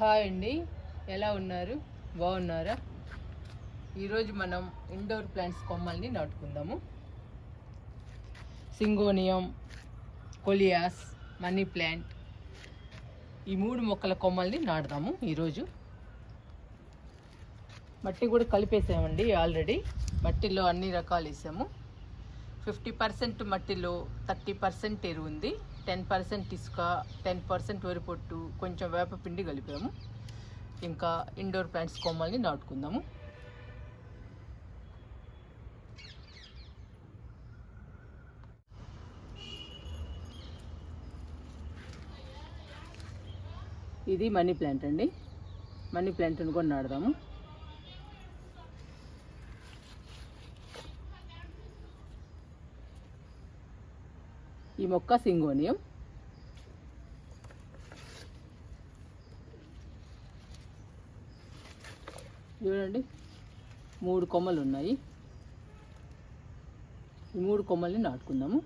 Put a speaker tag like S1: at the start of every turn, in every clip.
S1: Hi అండి, ఎలా ఉన్నారు? బాగున్నారా? ఈరోజు మనం ఇండోర్ ప్లాంట్స్ కొమ్మల్ని నాటుకుందాము. సింగోనియం, కొలియాస్, మనీ ప్లాంట్, ఈ 3 మొక్కల కొమ్మల్ని నాటుదాము. ఈరోజు మట్టి కూడా కలిపేసామండి. ఆల్రెడీ మట్టిలో అన్ని రకాలు వేసాము. 50% మట్టిలో 30% ఎరువు ఉంది, 10% ఇసుక, 10% వరి పొట్టు, కొంచెం వేపపిండి కలిపాము. ఇంకా ఇండోర్ ప్లాంట్స్ కొమ్మల్ని నాటుకుందాము. ఇది మనీ ప్లాంట్ అండి. మనీ ప్లాంట్ని కూడా నాటుదాము. ఈ మొక్క సింగోనియం. చూడండి, 3 కొమ్మలు ఉన్నాయి. ఈ 3 కొమ్మల్ని నాటుకుందాము.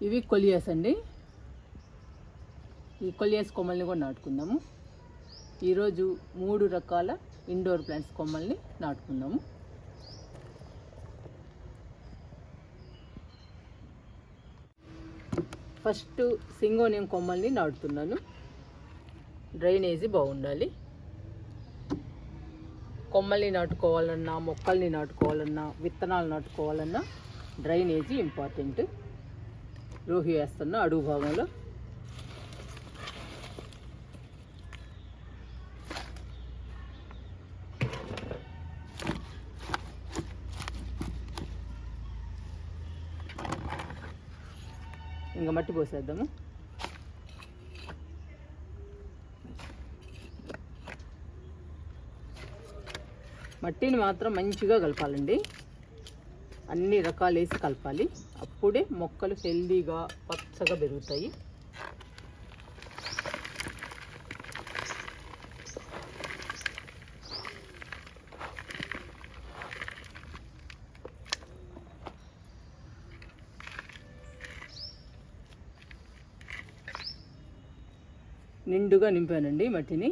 S1: ఇవి కొలియాస్ అండి. ఈ కొలియాస్ కొమ్మల్ని కూడా నాటుకుందాము. ఈరోజు 3 రకాల ఇండోర్ ప్లాంట్స్ కొమ్మల్ని నాటుకుందాము. ఫస్ట్ సింగోనియం కొమ్మల్ని నాటుతున్నాను. డ్రైనేజీ బాగుండాలి. కొమ్మల్ని నాటుకోవాలన్నా, మొక్కల్ని నాటుకోవాలన్నా, విత్తనాలు నాటుకోవాలన్నా డ్రైనేజీ ఇంపార్టెంట్. రోహి వేస్తున్నా అడుగు భాగంలో. ఇంకా మట్టి పోసేద్దాము. మట్టిని మాత్రం మంచిగా కలపాలండి. అన్ని రకాలు వేసి కలపాలి. అప్పుడే మొక్కలు హెల్దీగా పచ్చగా పెరుగుతాయి. నిండుగా నింపానండి మట్టిని.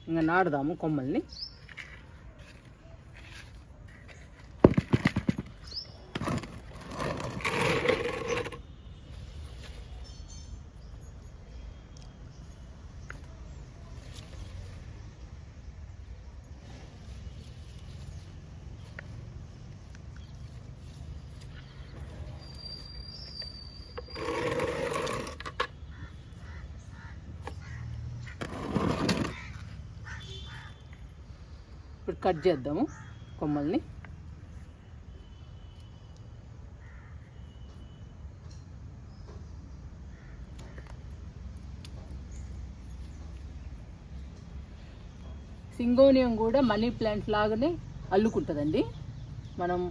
S1: ఇంకా నాటుదాము కొమ్మల్ని. ఇప్పుడు కట్ చేద్దాము కొమ్మల్ని. సింగోనియం కూడా మనీ ప్లాంట్ లాగానే అల్లుకుంటుందండి. మనం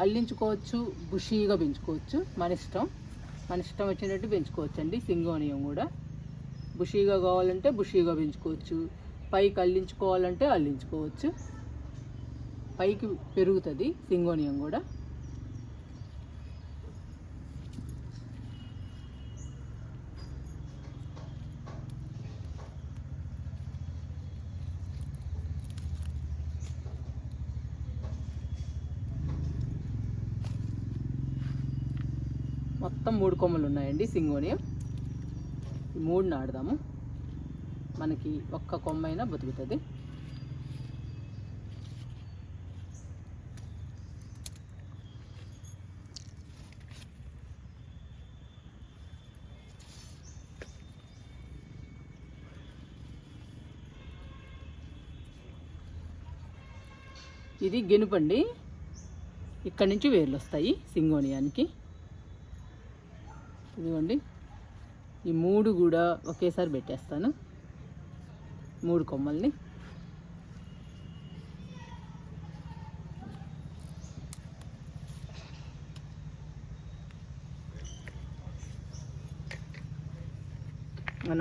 S1: అల్లించుకోవచ్చు, బుషీగా పెంచుకోవచ్చు. మన ఇష్టం వచ్చినట్టు పెంచుకోవచ్చు అండి. సింగోనియం కూడా బుషీగా కావాలంటే బుషీగా పెంచుకోవచ్చు, పైకి అల్లించుకోవాలంటే అల్లించుకోవచ్చు. పైకి పెరుగుతుంది సింగోనియం కూడా. మొత్తం 3 కొమ్మలు ఉన్నాయండి సింగోనియం. ఈ 3 నాటుదాము. మనకి ఒక్క కొమ్మ అయినా బతుకుతుంది. ఇది గెనుపండి. ఇక్కడి నుంచి వేర్లు వస్తాయి సింగోనియానికి. ఇదిగోండి, ఈ 3 కూడా ఒకేసారి పెట్టేస్తాను. 3 కొమ్మల్ని.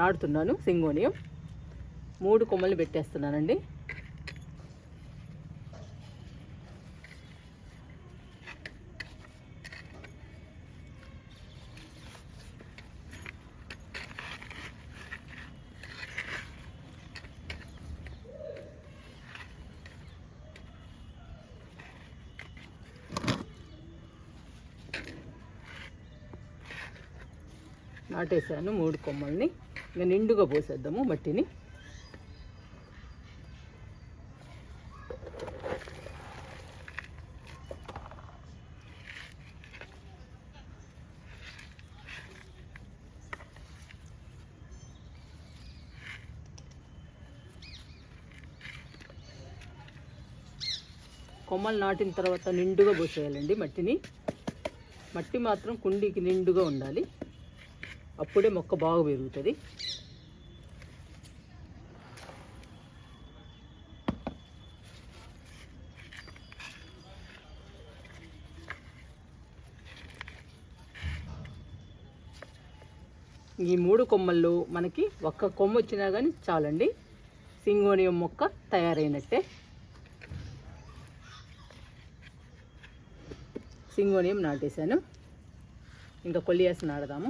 S1: నాటుతున్నాను సింగోనియం. 3 కొమ్మలు పెట్టేస్తున్నానండి. నాటేసాను 3 కొమ్మల్ని. ఇంకా నిండుగా పోసేద్దాము మట్టిని. కొమ్మలు నాటిన తర్వాత నిండుగా పోసేయాలండి మట్టిని. మట్టి మాత్రం కుండీకి నిండుగా ఉండాలి, అప్పుడే మొక్క బాగా పెరుగుతుంది. ఈ 3 కొమ్మల్లో మనకి ఒక్క కొమ్మ వచ్చినా కానీ చాలండి, సింగోనియం మొక్క తయారైనట్టే. సింగోనియం నాటేశాను. ఇంకా కొలియాస్ నాడదాము.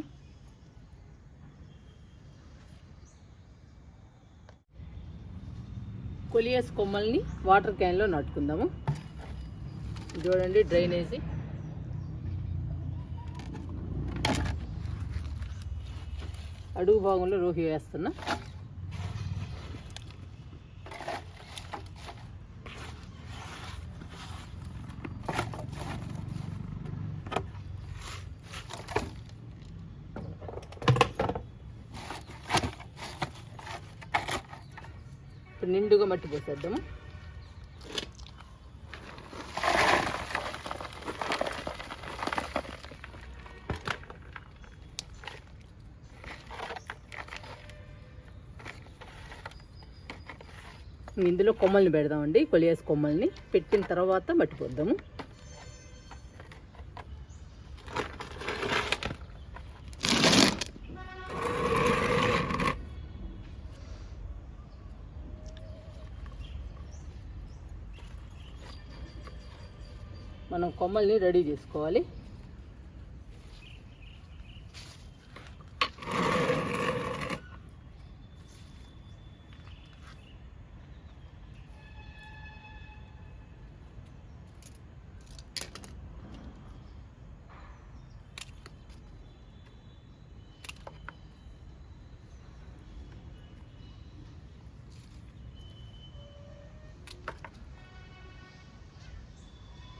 S1: కొలియాస్ కొమ్మల్ని వాటర్ క్యాన్లో నాటుకుందాము. చూడండి డ్రైనేజీ. అడుగు భాగంలో రోహి వేస్తున్నా. నిండుగా మట్టి పోసేద్దాము. ఇందులో కొమ్మల్ని పెడదామండి. కొలియాస్ కొమ్మల్ని పెట్టిన తర్వాత మట్టి పోద్దాము. మనం కొమ్మల్ని రెడీ చేసుకోవాలి.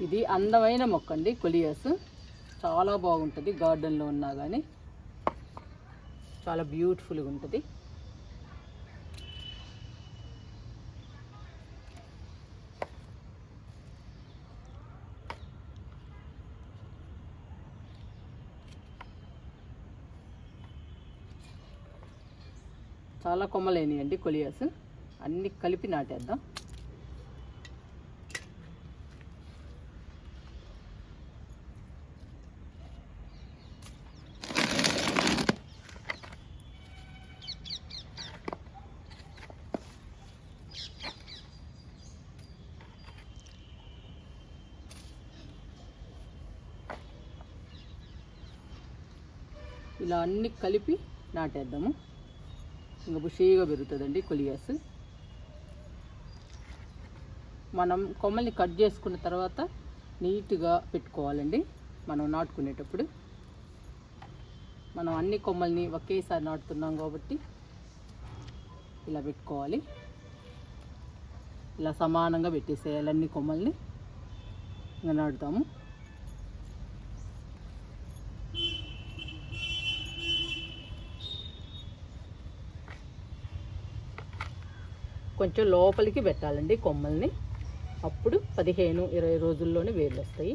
S1: ఇది అందమైన మొక్క అండి కొలియాస్. చాలా బాగుంటుంది, గార్డెన్లో ఉన్నా కానీ చాలా బ్యూటిఫుల్గా ఉంటుంది. చాలా కొమ్మలేనియండి కొలియాస్, అన్నీ కలిపి నాటేద్దాం. ఇలా అన్నీ కలిపి నాటేద్దాము. ఇంకా బుషీగా పెరుగుతుందండి కొలియాస్. మనం కొమ్మల్ని కట్ చేసుకున్న తర్వాత నీట్గా పెట్టుకోవాలండి. మనం నాటుకునేటప్పుడు మనం అన్ని కొమ్మల్ని ఒకేసారి నాటుతున్నాం కాబట్టి ఇలా పెట్టుకోవాలి. ఇలా సమానంగా పెట్టేసేయాలి అన్ని కొమ్మల్ని. ఇంకా నాటుతాము. కొంచెం లోపలికి పెట్టాలండి కొమ్మల్ని, అప్పుడు 15-20 రోజుల్లోనే వేర్లు వస్తాయి.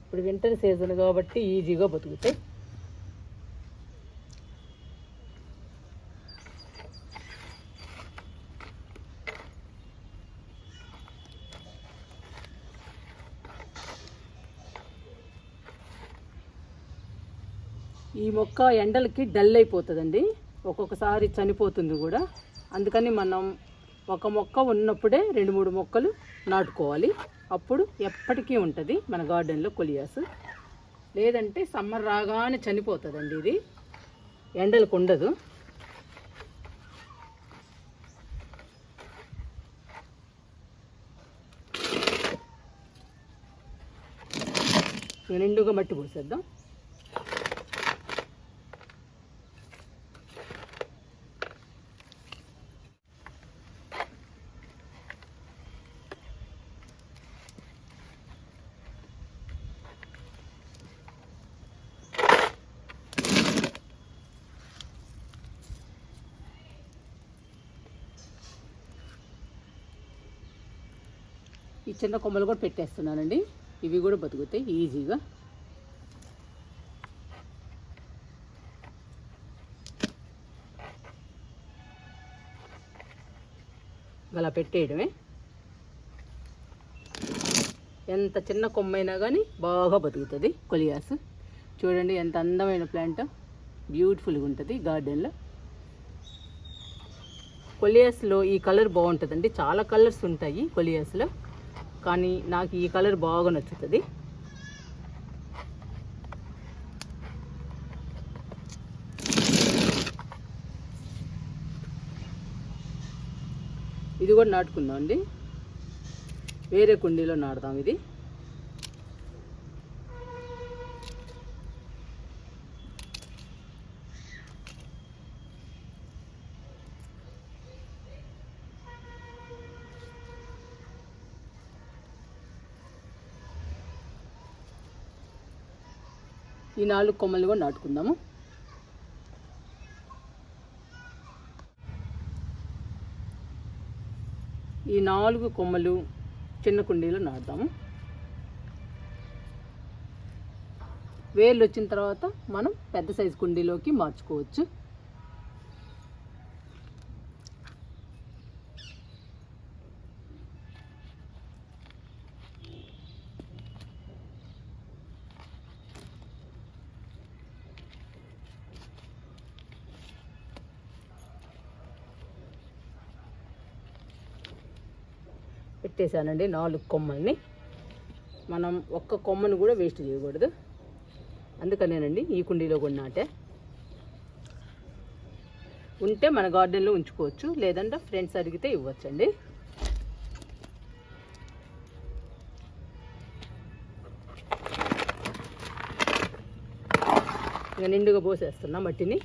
S1: ఇప్పుడు వింటర్ సీజన్ కాబట్టి ఈజీగా బతుకుతాయి. ఈ మొక్క ఎండలకి డల్ అయిపోతుందండి, ఒక్కొక్కసారి చనిపోతుంది కూడా. అందుకని మనం ఒక మొక్క ఉన్నప్పుడే 2-3 మొక్కలు నాటుకోవాలి. అప్పుడు ఎప్పటికీ ఉంటుంది మన గార్డెన్లో కొలియాస్. లేదంటే సమ్మర్ రాగానే చనిపోతుందండి, ఇది ఎండలకు ఉండదు. నిండుగా మట్టి పోసేద్దాం. ఈ చిన్న కొమ్మలు కూడా పెట్టేస్తున్నానండి. ఇవి కూడా బతుకుతాయి ఈజీగా. అలా పెట్టేయడమే. ఎంత చిన్న కొమ్మైనా కానీ బాగా బతుకుతుంది కొలియాస్. చూడండి ఎంత అందమైన ప్లాంట్, బ్యూటిఫుల్గా ఉంటుంది గార్డెన్లో. కొలియాస్లో ఈ కలర్ బాగుంటుందండి. చాలా కలర్స్ ఉంటాయి కొలియాస్లో, కానీ నాకు ఈ కలర్ బాగా నచ్చుతుంది. ఇది కూడా నాటుకుందాం అండి. వేరే కుండీలో నాటుదాం ఇది. ఈ 4 కొమ్మలు కూడా నాటుకుందాము. ఈ 4 కొమ్మలు చిన్న కుండీలో నాటుదాము. వేర్లు వచ్చిన తర్వాత మనం పెద్ద సైజు కుండీలోకి మార్చుకోవచ్చు. పెట్టేశానండి 4 కొమ్మల్ని. మనం ఒక్క కొమ్మను కూడా వేస్ట్ చేయకూడదు, అందుకనేనండి ఈ కుండీలో కూడా నాటే. ఉంటే మన గార్డెన్లో ఉంచుకోవచ్చు, లేదంటే ఫ్రెండ్స్ అడిగితే ఇవ్వచ్చండి. ఇంకా నిండుగా పోసేస్తున్నా మట్టిని.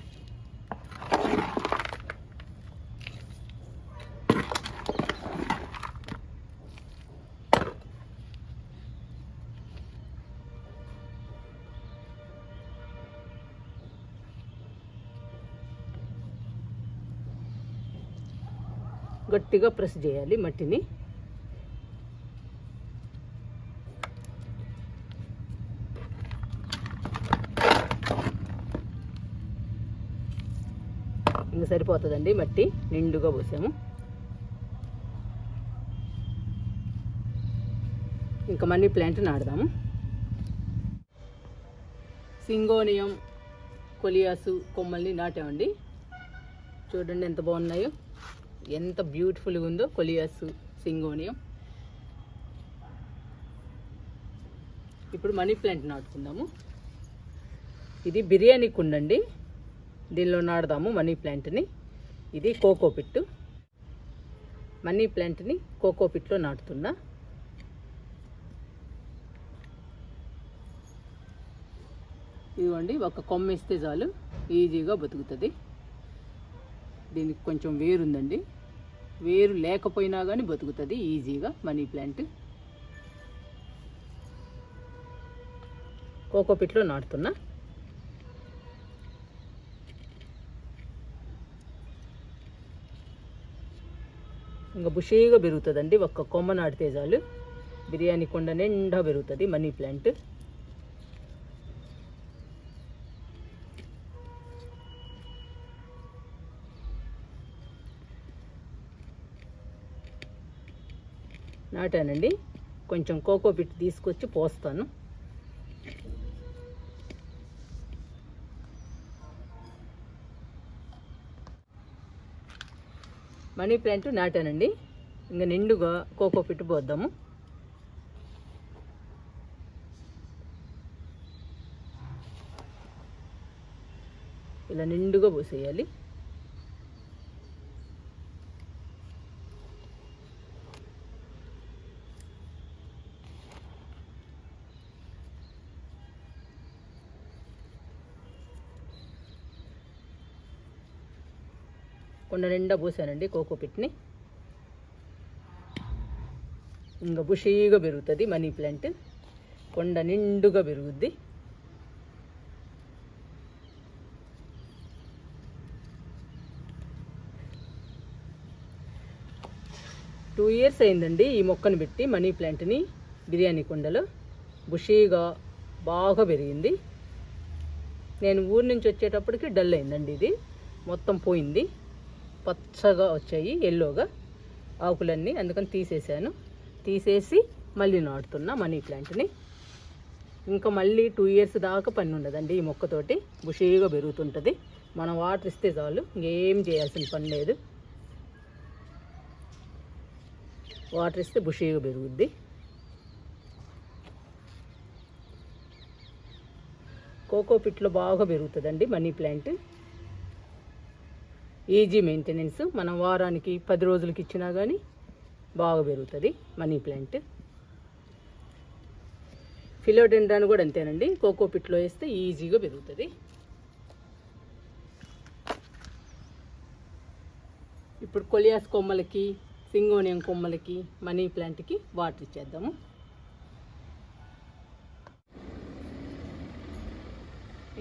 S1: గట్టిగా ప్రెస్ చేయాలి మట్టిని. ఇంకా సరిపోతుందండి మట్టి, నిండుగా పోసాము. ఇంకా మనీ ప్లాంట్ నాటుదాము. సింగోనియం కొలియాసు కొమ్మల్ని నాటామండి. చూడండి ఎంత బాగున్నాయో, ఎంత బ్యూటిఫుల్గా ఉందో కొలియాసు సింగోనియం. ఇప్పుడు మనీ ప్లాంట్ నాటుకుందాము. ఇది బిర్యానీ కుండండి, దీనిలో నాటుదాము మనీ ప్లాంట్ని. ఇది కోకో పిట్టు. మనీ ప్లాంట్ని కోకో పిట్లో నాటుతున్నా. ఇదిగోండి, ఒక కొమ్మ ఇస్తే చాలు, ఈజీగా బతుకుతుంది. దీనికి కొంచెం వేరు ఉందండి, వేరు లేకపోయినా కానీ బతుకుతుంది ఈజీగా మనీ ప్లాంట్. కోకోపిట్లో నాటుతున్నా. ఇంకా బుషీగా పెరుగుతుందండి, ఒక్క కొమ్మ నాటితే చాలు. బిర్యానీ కొండ నిండా పెరుగుతుంది మనీ ప్లాంట్. నాటానండి. కొంచెం కోకో పిట్ తీసుకొచ్చి పోస్తాను. మనీ ప్లాంట్ నాటానండి. ఇంకా నిండుగా కోకో పిట్ పోద్దాము. ఇలా నిండుగా పోసేయాలి. కొండ నిండా పోసానండి కోకోపిట్ని. ఇంకా బుషీగా పెరుగుతుంది మనీ ప్లాంట్, కొండ నిండుగా పెరుగుద్ది. టూ ఇయర్స్ అయిందండి ఈ మొక్కను పెట్టి, మనీ ప్లాంట్ని బిర్యానీ కుండలో. బుషీగా బాగా పెరిగింది. నేను ఊరి నుంచి వచ్చేటప్పటికి డల్ అయిందండి, ఇది మొత్తం పోయింది. పచ్చగా వచ్చాయి ఎల్లోగా ఆకులన్నీ, అందుకని తీసేసాను. తీసేసి మళ్ళీ నాటుతున్నా మనీ ప్లాంట్ని. ఇంకా మళ్ళీ 2 ఇయర్స్ దాకా పని ఉండదండి ఈ మొక్కతోటి. బుషీగా పెరుగుతుంటుంది. మనం వాటర్ ఇస్తే చాలు, ఇంకేం చేయాల్సిన పని లేదు. వాటర్ ఇస్తే బుషీగా పెరుగుద్ది. కోకోపిట్లో బాగా పెరుగుతుందండి మనీ ప్లాంట్. ఈజీ మెయింటెనెన్స్, మనం వారానికి 10 రోజులకి ఇచ్చినా కానీ బాగా పెరుగుతుంది మనీ ప్లాంట్. ఫిలోడెండ్రాన్ కూడా అంతేనండి, కోకోపిట్లో వేస్తే ఈజీగా పెరుగుతుంది. ఇప్పుడు కొలియాస్ కొమ్మలకి, సింగోనియం కొమ్మలకి, మనీ ప్లాంట్కి వాటర్ ఇచ్చేద్దాము.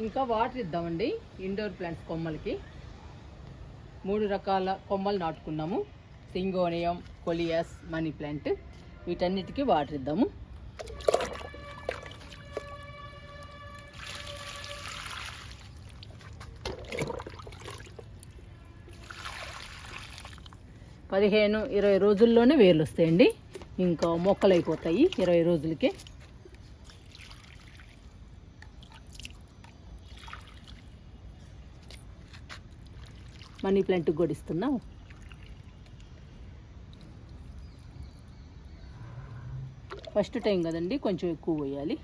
S1: ఇంకా వాటర్ ఇద్దామండి ఇండోర్ ప్లాంట్స్ కొమ్మలకి. 3 రకాల కొమ్మలు నాటుకున్నాము, సింగోనియం, కొలియాస్, మనీ ప్లాంట్. వీటన్నిటికీ వాటర్ ఇద్దాము. పదిహేను 20 రోజుల్లోనే వేర్లు వస్తాయండి. ఇంకా మొక్కలు అయిపోతాయి 20 రోజులకే. మనీ ప్లాంట్కి కూడా ఇస్తున్నాం. ఫస్ట్ టైం కదండి, కొంచెం ఎక్కువ పోయాలి.